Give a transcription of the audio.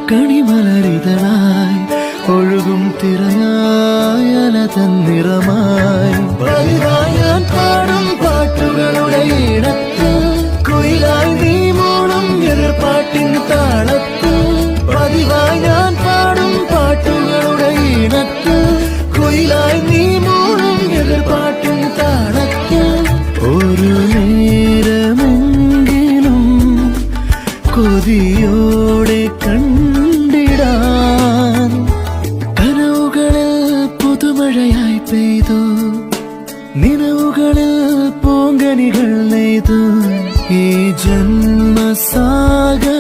കണിമലരിതളായി ഒഴുകും തിരയായ അലതൻ നിറമായി പതിവായി ഞാൻ പാടും പാട്ടുകളുടെ ഇടത്ത് കുയിലായി നീ മൂളും എതിർപ്പാട്ടിൻ താളത്ത് പതിവായി ഞാൻ പാടും പാട്ടുകളുടെ ഇടത്ത് കുയിലായി നീ മൂളും എതിർപ്പാട്ടിൻ താളത്ത് ഒരു നേരമെങ്കിലും കൊതിയോടെ കണ്ടിടാൻ കനവുകളിൽ പുതുമഴയായി പെയ്തു നിലവുകളിൽ പൂങ്കനികൾ നെയ്തു ഈ ജന്മസാഗരം